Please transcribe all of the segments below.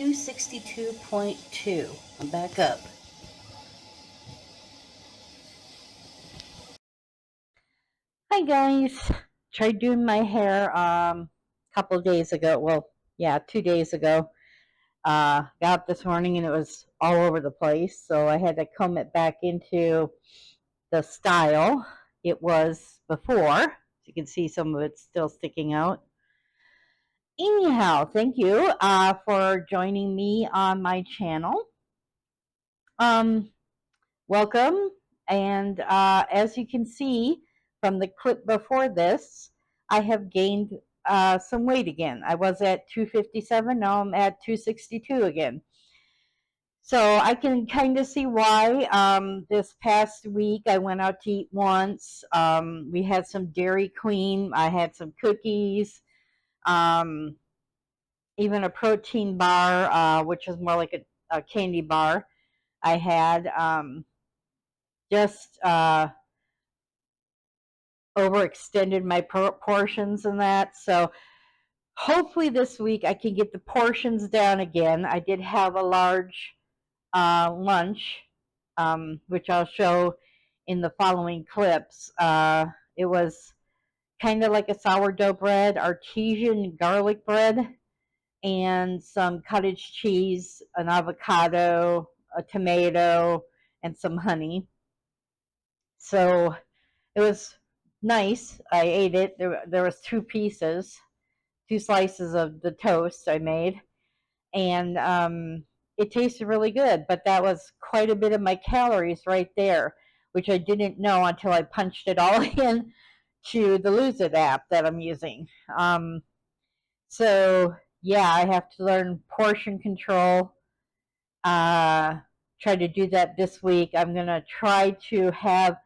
262.2. I'm back up. Hi guys. Tried doing my hair a couple days ago. Well, yeah, 2 days ago. Got up this morning and it was all over the place, so I had to comb it back into the style it was before. You can see some of it's still sticking out. Anyhow, thank you for joining me on my channel. Welcome. And as you can see from the clip before this, I have gained some weight again. I was at 257, now I'm at 262 again. So I can kind of see why. This past week I went out to eat once. We had some Dairy Queen. I had some cookies, even a protein bar, which is more like a candy bar. I had just overextended my portions and that. So hopefully this week I can get the portions down again. I did have a large lunch, which I'll show in the following clips. It was kind of like a sourdough bread, artesian garlic bread, and some cottage cheese, an avocado, a tomato, and some honey. So it was nice. I ate it. There was two slices of the toast I made, and it tasted really good. But that was quite a bit of my calories right there, which I didn't know until I punched it all in to the Lose It app that I'm using. So yeah, I have to learn portion control. Try to do that this week. I'm gonna try to have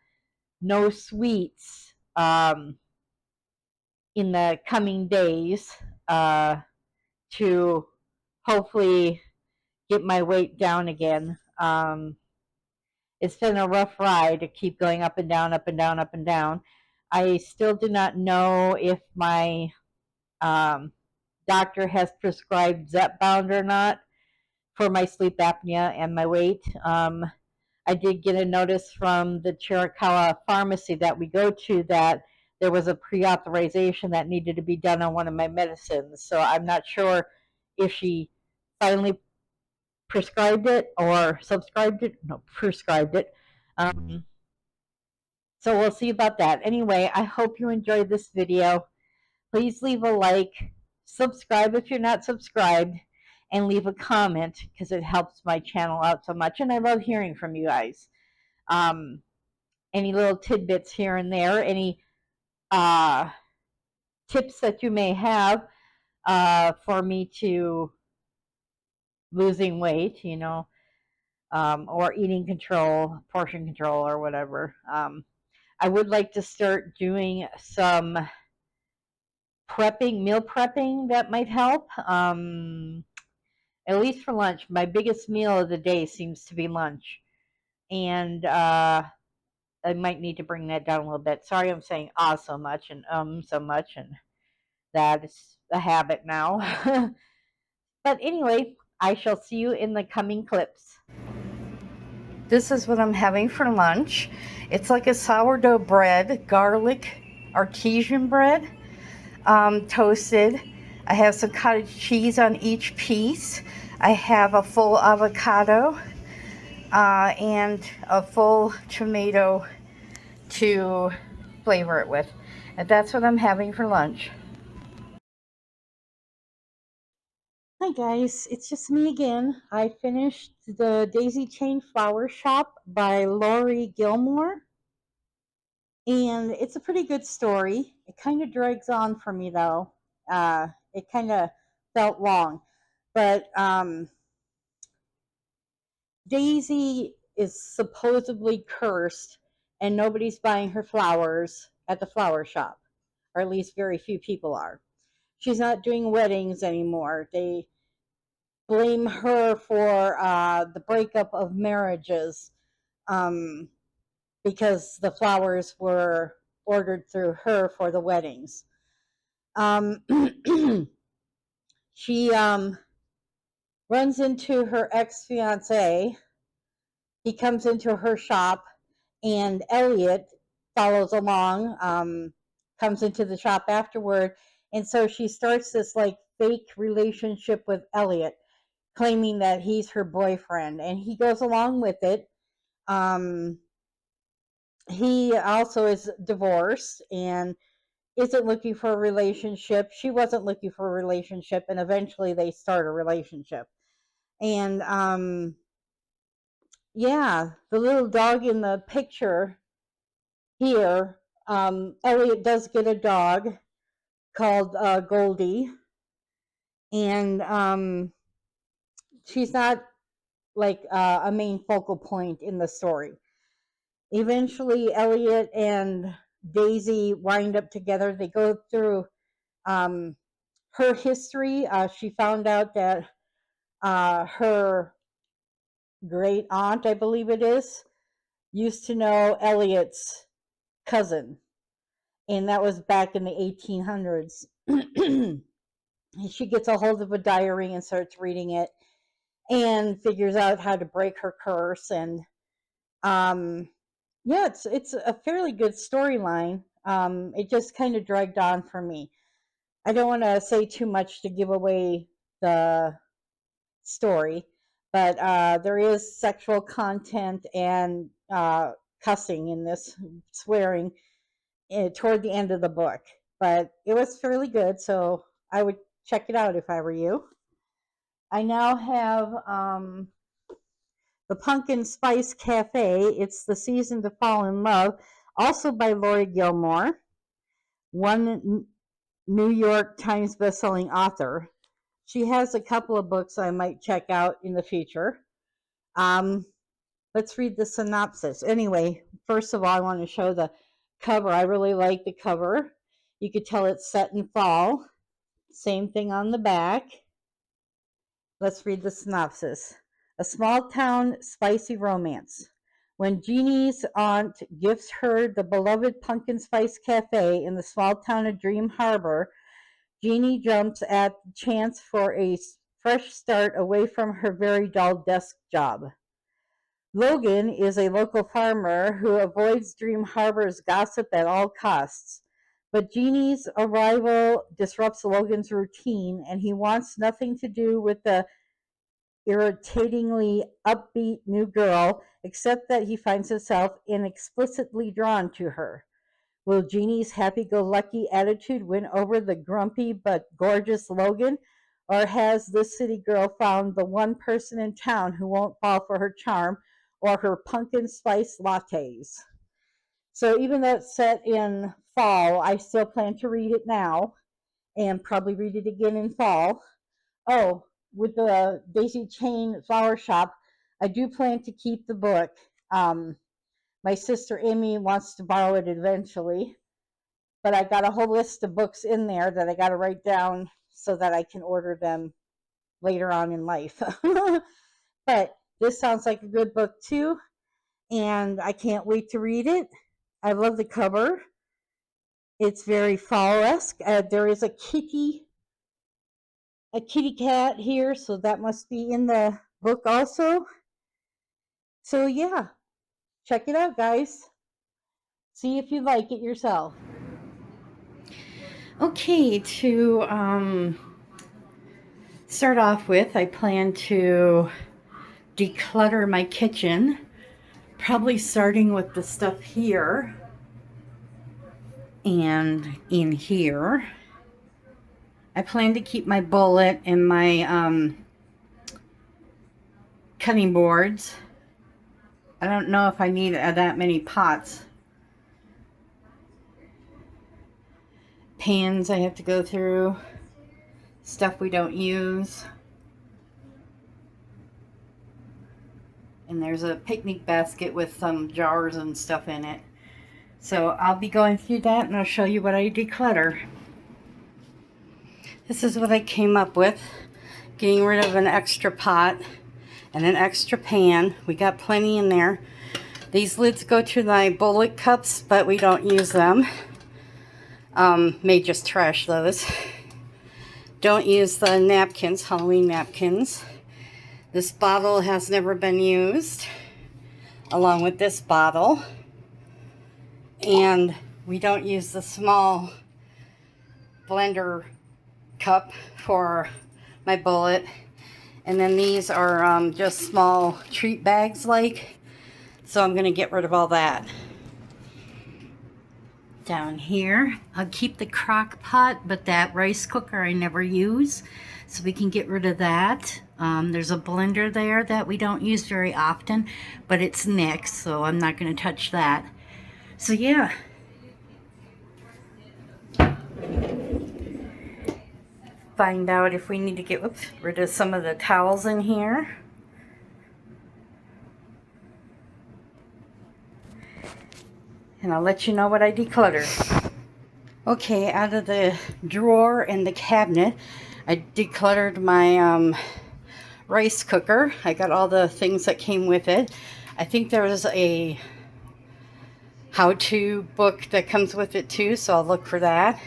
no sweets in the coming days to hopefully get my weight down again. It's been a rough ride to keep going up and down, up and down, up and down. I still do not know if my doctor has prescribed Zepbound or not for my sleep apnea and my weight. I did get a notice from the Chiricahua pharmacy that we go to that there was a pre-authorization that needed to be done on one of my medicines. So I'm not sure if she finally prescribed it or subscribed it. No, prescribed it. So we'll see about that. Anyway, I hope you enjoyed this video. Please leave a like, subscribe if you're not subscribed, and leave a comment because it helps my channel out so much. And I love hearing from you guys. Any little tidbits here and there, any tips that you may have for me to losing weight, or eating control, portion control, or whatever. I would like to start doing some meal prepping that might help. At least for lunch. My biggest meal of the day seems to be lunch. And I might need to bring that down a little bit. Sorry I'm saying so much and so much, and that is a habit now. But anyway, I shall see you in the coming clips. This is what I'm having for lunch. It's like a sourdough bread, garlic, artesian bread, toasted. I have some cottage cheese on each piece. I have a full avocado and a full tomato to flavor it with. And that's what I'm having for lunch. Hi guys, it's just me again. I finished the Daisy Chain Flower Shop by Laurie Gilmore. And it's a pretty good story. It kind of drags on for me though. It kind of felt long. But Daisy is supposedly cursed and nobody's buying her flowers at the flower shop. Or at least very few people are. She's not doing weddings anymore. They blame her for the breakup of marriages because the flowers were ordered through her for the weddings. She runs into her ex-fiance. He comes into her shop, and Elliot follows along, comes into the shop afterward. And so she starts this like fake relationship with Elliot, claiming that he's her boyfriend, and he goes along with it. He also is divorced and isn't looking for a relationship. She wasn't looking for a relationship, and eventually they start a relationship. And yeah, the little dog in the picture here, Elliot does get a dog called Goldie, and she's not like a main focal point in the story. Eventually, Elliot and Daisy wind up together. They go through her history. She found out that her great aunt, I believe it is, used to know Elliot's cousin, and that was back in the 1800s. She gets a hold of a diary and starts reading it and figures out how to break her curse. And yeah, it's a fairly good storyline. It just kind of dragged on for me. I don't want to say too much to give away the story, but there is sexual content and cussing in this, swearing toward the end of the book. But it was fairly good, so I would check it out if I were you. I now have the Pumpkin Spice Cafe. It's the Season to Fall in Love, also by Laurie Gilmore, one New York Times bestselling author. She has a couple of books I might check out in the future. Let's read the synopsis. Anyway, first of all, I want to show the cover. I really like the cover. You could tell it's set in fall. Same thing on the back. Let's read the synopsis. A small town spicy romance. When Jeannie's aunt gifts her the beloved Pumpkin Spice Cafe in the small town of Dream Harbor, Jeannie jumps at the chance for a fresh start away from her very dull desk job. Logan is a local farmer who avoids Dream Harbor's gossip at all costs. But Jeannie's arrival disrupts Logan's routine, and he wants nothing to do with the irritatingly upbeat new girl, except that he finds himself inexplicably drawn to her. Will Jeannie's happy-go-lucky attitude win over the grumpy but gorgeous Logan, or has this city girl found the one person in town who won't fall for her charm or her pumpkin spice lattes? So even though it's set in fall, I still plan to read it now and probably read it again in fall. Oh, with the Daisy Chain Flower Shop, I do plan to keep the book. My sister Amy wants to borrow it eventually, but I got a whole list of books in there that I got to write down so that I can order them later on in life. But this sounds like a good book too, and I can't wait to read it. I love the cover. It's very fall-esque. There is a kitty cat here, so that must be in the book also. So yeah, check it out, guys. See if you like it yourself. Okay, to start off with, I plan to declutter my kitchen, probably starting with the stuff here and in here. I plan to keep my bullet and my cutting boards. I don't know if I need that many pots. Pans I have to go through. Stuff we don't use. And there's a picnic basket with some jars and stuff in it. So I'll be going through that and I'll show you what I declutter. This is what I came up with. Getting rid of an extra pot and an extra pan. We got plenty in there. These lids go to my bullet cups, but we don't use them. May just trash those. Don't use the napkins, Halloween napkins. This bottle has never been used, along with this bottle. And we don't use the small blender cup for my bullet. And then these are just small treat bags like. So I'm going to get rid of all that. Down here, I'll keep the crock pot, but that rice cooker I never use. So we can get rid of that. There's a blender there that we don't use very often, but it's next, so I'm not going to touch that. So yeah. Find out if we need to get rid of some of the towels in here. And I'll let you know what I decluttered. Okay, out of the drawer and the cabinet, I decluttered my rice cooker. I got all the things that came with it. I think there was a how-to book that comes with it too, so I'll look for that.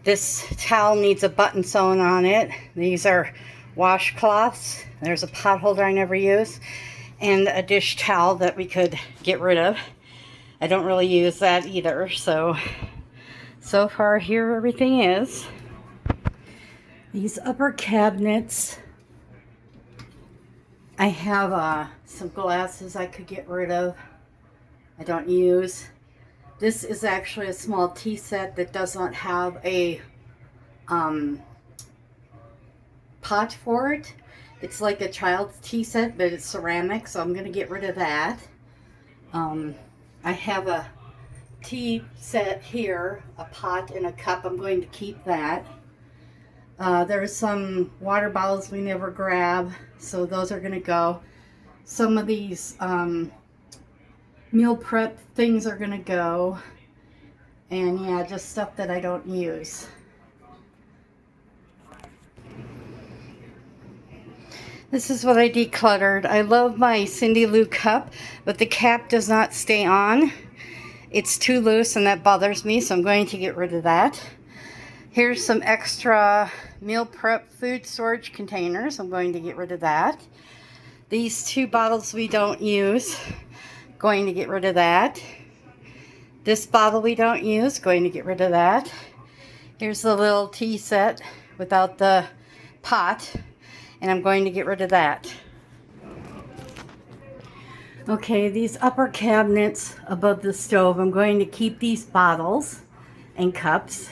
This towel needs a button sewn on it. These are washcloths. There's a pot holder I never use, and a dish towel that we could get rid of. I don't really use that either, so far here everything is. These upper cabinets, I have some glasses I could get rid of. I don't use. This is actually a small tea set that does not have a pot for it. It's like a child's tea set, but it's ceramic, so I'm going to get rid of that. I have a tea set here, a pot and a cup. I'm going to keep that. There's some water bottles we never grab, so those are going to go. Some of these meal prep things are going to go. And yeah, just stuff that I don't use. This is what I decluttered. I love my Cindy Lou cup, but the cap does not stay on. It's too loose and that bothers me, so I'm going to get rid of that. Here's some extra meal prep food storage containers. I'm going to get rid of that. These two bottles we don't use. Going to get rid of that. This bottle we don't use. Going to get rid of that. Here's the little tea set without the pot, and I'm going to get rid of that. Okay, these upper cabinets above the stove, I'm going to keep these bottles and cups.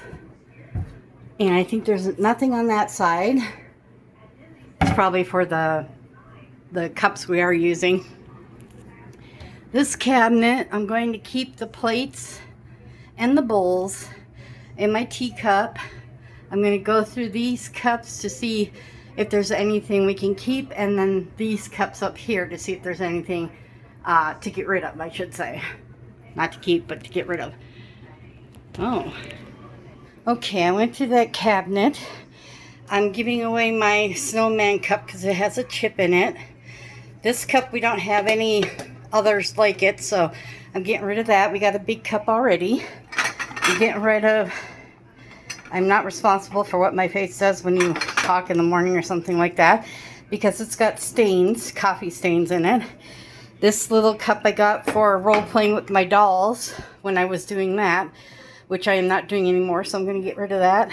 And I think there's nothing on that side. It's probably for the cups we are using. This cabinet, I'm going to keep the plates and the bowls and my teacup. I'm going to go through these cups to see if there's anything we can keep, and then these cups up here to see if there's anything to get rid of, I should say. Not to keep, but to get rid of. Oh. Okay, I went to that cabinet. I'm giving away my snowman cup because it has a chip in it. This cup, we don't have any others like it, so I'm getting rid of that. We got a big cup already. I'm getting rid of... I'm not responsible for what my face does when you talk in the morning or something like that, because it's got stains, coffee stains in it. This little cup I got for role-playing with my dolls when I was doing that, which I am not doing anymore, so I'm going to get rid of that.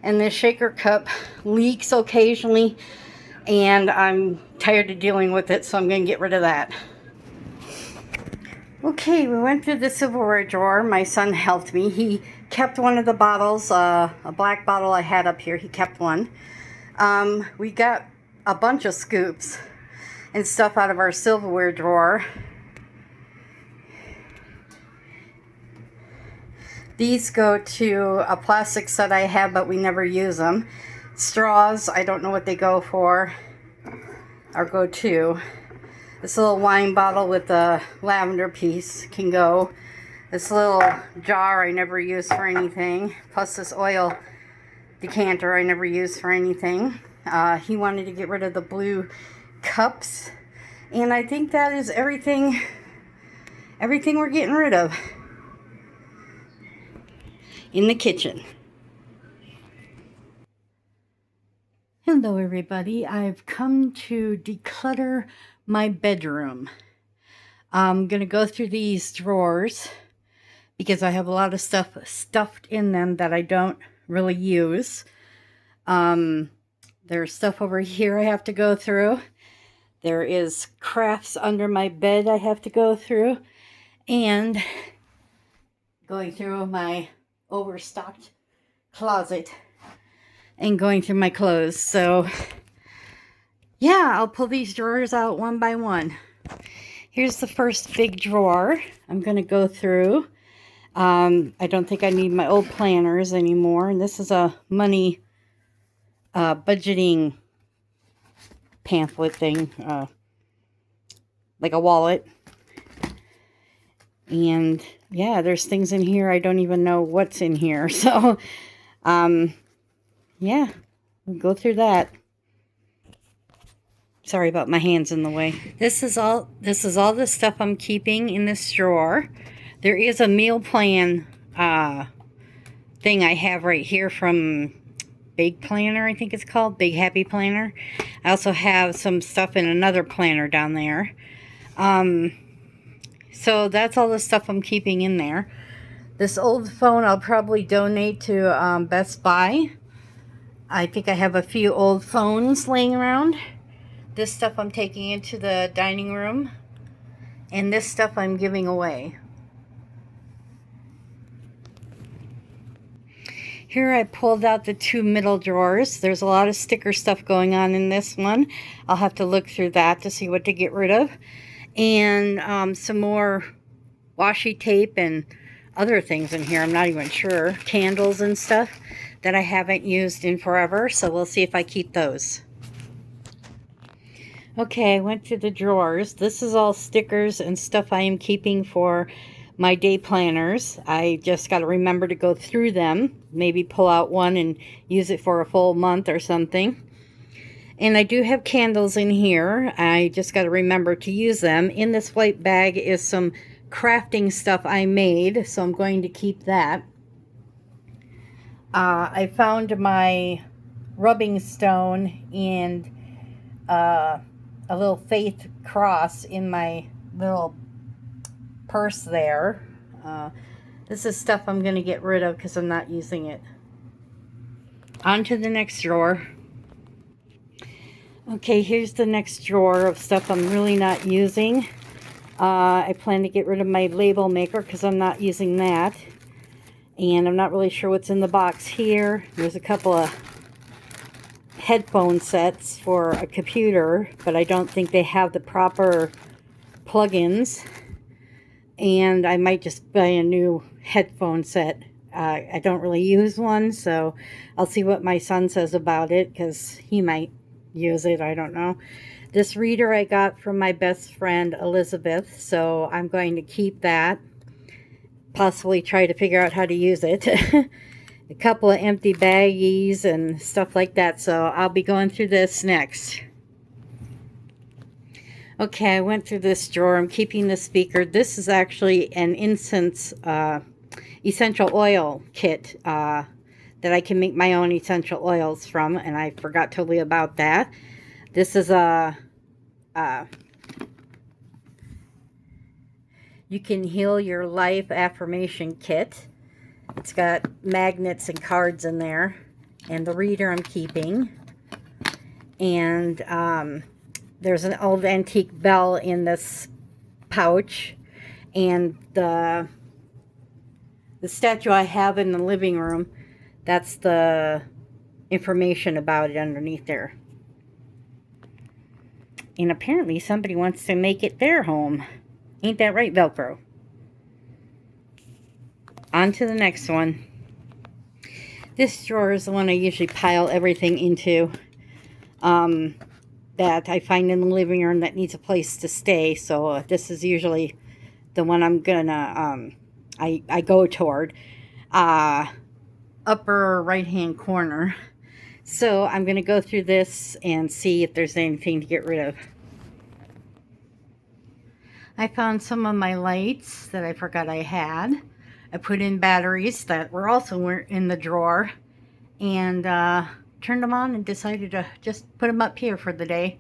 And this shaker cup leaks occasionally, and I'm tired of dealing with it, so I'm going to get rid of that. Okay, we went through the silverware drawer. My son helped me. He kept one of the bottles, a black bottle I had up here. He kept one. We got a bunch of scoops and stuff out of our silverware drawer. These go to a plastic set I have, but we never use them. Straws, I don't know what they go for or go to. This little wine bottle with the lavender piece can go. This little jar I never use for anything. Plus this oil decanter I never use for anything. He wanted to get rid of the blue cups. And I think that is everything we're getting rid of in the kitchen. Hello everybody, I've come to declutter my bedroom. I'm going to go through these drawers because I have a lot of stuff stuffed in them that I don't really use. There's stuff over here I have to go through. There is crafts under my bed I have to go through. And going through my overstocked closet and going through my clothes. So yeah, I'll pull these drawers out one by one. Here's the first big drawer I'm going to go through. I don't think I need my old planners anymore. And this is a money budgeting pamphlet thing, like a wallet. And yeah, there's things in here I don't even know what's in here. So yeah, we'll go through that. Sorry about my hands in the way. This is all the stuff I'm keeping in this drawer. There is a meal plan thing I have right here from Big Planner, I think it's called, Big Happy Planner. I also have some stuff in another planner down there. So that's all the stuff I'm keeping in there. This old phone I'll probably donate to Best Buy. I think I have a few old phones laying around. This stuff I'm taking into the dining room. And this stuff I'm giving away. Here I pulled out the two middle drawers. There's a lot of sticker stuff going on in this one. I'll have to look through that to see what to get rid of. And some more washi tape and other things in here. I'm not even sure. Candles and stuff that I haven't used in forever. So we'll see if I keep those. Okay, I went through the drawers. This is all stickers and stuff I am keeping for my day planners. I just got to remember to go through them. Maybe pull out one and use it for a full month or something. And I do have candles in here. I just got to remember to use them. In this white bag is some crafting stuff I made, so I'm going to keep that. I found my rubbing stone and a little faith cross in my little purse there. This is stuff I'm going to get rid of because I'm not using it. On to the next drawer. Okay, here's the next drawer of stuff I'm really not using. I plan to get rid of my label maker because I'm not using that. And I'm not really sure what's in the box here. There's a couple of headphone sets for a computer, but I don't think they have the proper plugins. And I might just buy a new headphone set. I don't really use one, so I'll see what my son says about it because he might use it. I don't know. This reader I got from my best friend Elizabeth, so I'm going to keep that. Possibly try to figure out how to use it. A couple of empty baggies and stuff like that, so I'll be going through this next. Okay, I went through this drawer. I'm keeping the speaker. This is actually an incense essential oil kit that I can make my own essential oils from, and I forgot totally about that. This is a You Can Heal Your Life affirmation kit. It's got magnets and cards in there, and the reader I'm keeping. And there's an old antique bell in this pouch, and the statue I have in the living room, that's the information about it underneath there. And apparently somebody wants to make it their home. Ain't that right, Velcro? On to the next one. This drawer is the one I usually pile everything into. That I find in the living room that needs a place to stay. So this is usually the one I'm gonna I go toward. Upper right hand corner. So I'm gonna go through this and see if there's anything to get rid of. I found some of my lights that I forgot I had. I put in batteries that were also in the drawer. And turned them on and decided to just put them up here for the day.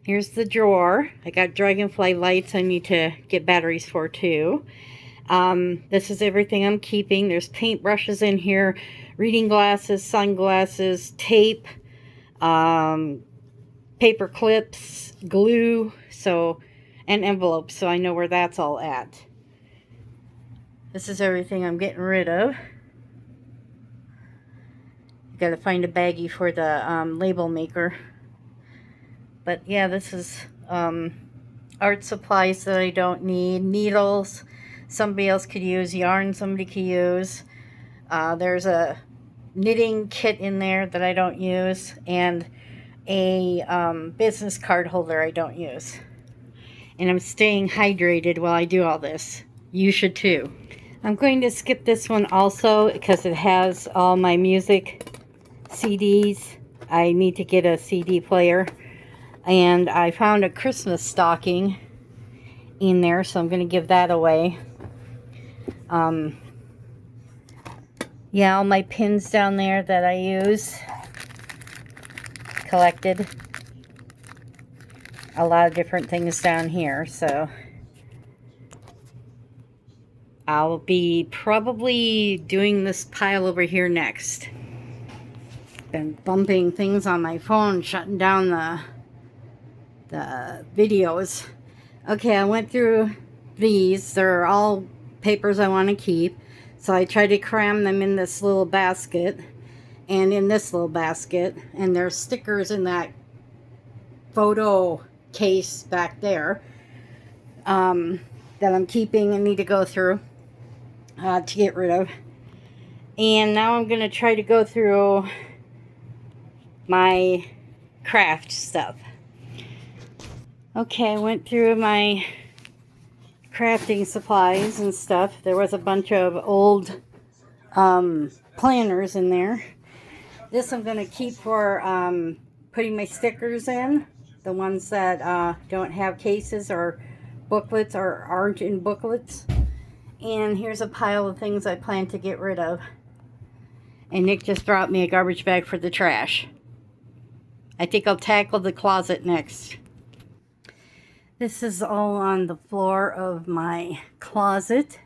Here's the drawer. I got dragonfly lights I need to get batteries for too. This is everything I'm keeping. There's paintbrushes in here, reading glasses, sunglasses, tape, paper clips, glue, and envelopes, so I know where that's all at. This is everything I'm getting rid of. Gotta find a baggie for the label maker. But yeah, this is art supplies that I don't need. Needles somebody else could use. Yarn somebody could use. There's a knitting kit in there that I don't use. And a business card holder I don't use. And I'm staying hydrated while I do all this. You should too. I'm going to skip this one also because it has all my music CDs. I need to get a CD player. And I found a Christmas stocking in there, so I'm going to give that away. Yeah, all my pins down there that I use. Collected. A lot of different things down here, so I'll be probably doing this pile over here next. Been bumping things on my phone, shutting down the videos. Okay, I went through these. They're all papers I want to keep. So I tried to cram them in this little basket and in this little basket. And there's stickers in that photo case back there that I'm keeping and need to go through to get rid of. And now I'm going to try to go through my craft stuff. Okay, I went through my crafting supplies and stuff. There was a bunch of old planners in there. This I'm going to keep for putting my stickers in. The ones that don't have cases or booklets or aren't in booklets. And here's a pile of things I plan to get rid of. And Nick just brought me a garbage bag for the trash. I think I'll tackle the closet next. This is all on the floor of my closet.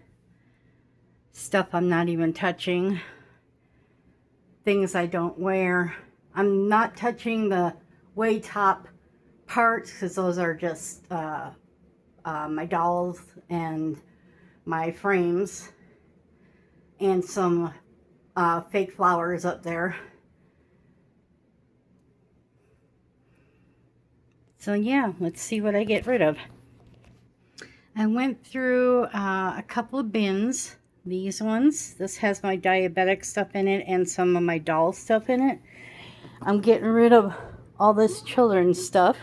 Stuff I'm not even touching. Things I don't wear. I'm not touching the way top parts because those are just my dolls and my frames. And some fake flowers up there. So yeah, let's see what I get rid of. I went through a couple of bins. These ones. This has my diabetic stuff in it and some of my doll stuff in it. I'm getting rid of all this children's stuff.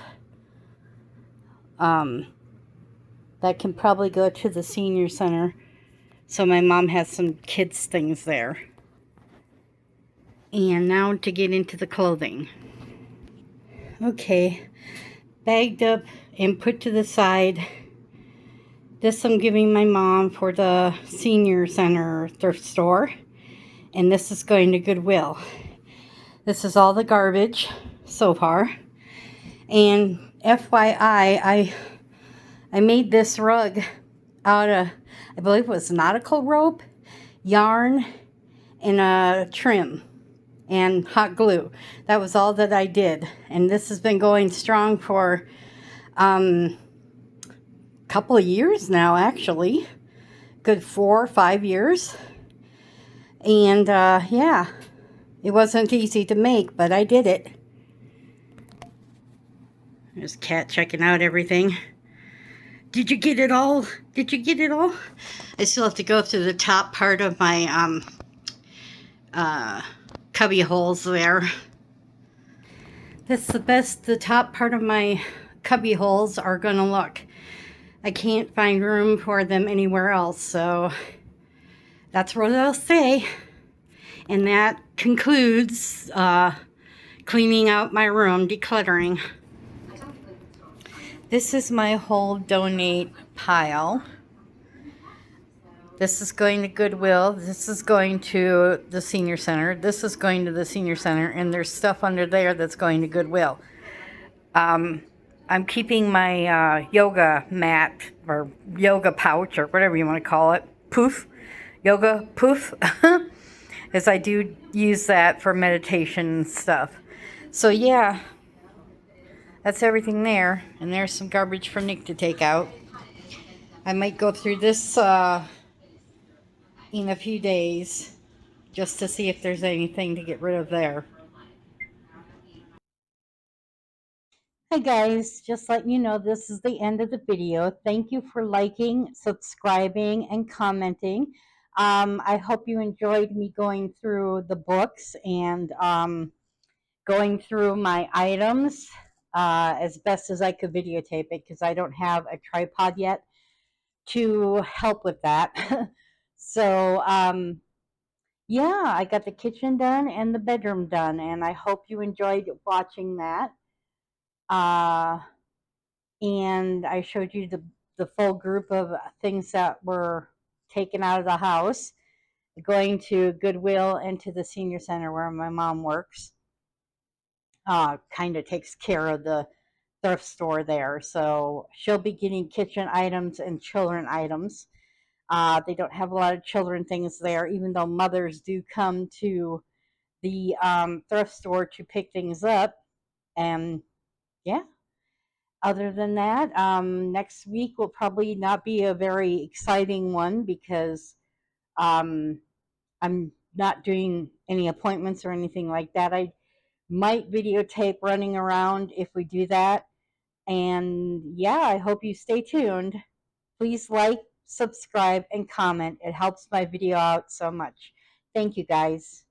That can probably go to the senior center. So my mom has some kids things there. And now to get into the clothing. Okay. Bagged up and put to the side. This I'm giving my mom for the senior center thrift store. And this is going to Goodwill. This is all the garbage so far. And FYI, I made this rug out of, I believe it was nautical rope, yarn, and a trim. And hot glue. That was all that I did. And this has been going strong for a couple of years now, actually. Good 4 or 5 years. And yeah, it wasn't easy to make, but I did it. There's Cat checking out everything. Did you get it all? Did you get it all? I still have to go through the top part of my cubby holes there. That's the best the top part of my cubby holes are gonna look. I can't find room for them anywhere else, so that's what I'll say. And that concludes cleaning out my room, decluttering. This is my whole donate pile. This is going to Goodwill. This is going to the senior center. This is going to the senior center. And there's stuff under there that's going to Goodwill. I'm keeping my yoga mat or yoga pouch or whatever you want to call it. Poof. Yoga poof. As I do use that for meditation and stuff. So yeah, that's everything there. And there's some garbage for Nick to take out. I might go through this in a few days just to see if there's anything to get rid of there. Hey guys, just letting you know this is the end of the video. Thank you for liking, subscribing, and commenting. I hope you enjoyed me going through the books and going through my items as best as I could videotape it because I don't have a tripod yet to help with that. So yeah, I got the kitchen done and the bedroom done, and I hope you enjoyed watching that. And I showed you the full group of things that were taken out of the house, going to Goodwill and to the senior center where my mom works. Kind of takes care of the thrift store there. So she'll be getting kitchen items and children items. They don't have a lot of children things there, even though mothers do come to the thrift store to pick things up. And yeah, other than that, next week will probably not be a very exciting one because um, I'm not doing any appointments or anything like that. I might videotape running around if we do that. And yeah, I hope you stay tuned. Please like, subscribe, and comment. It helps my video out so much. Thank you guys.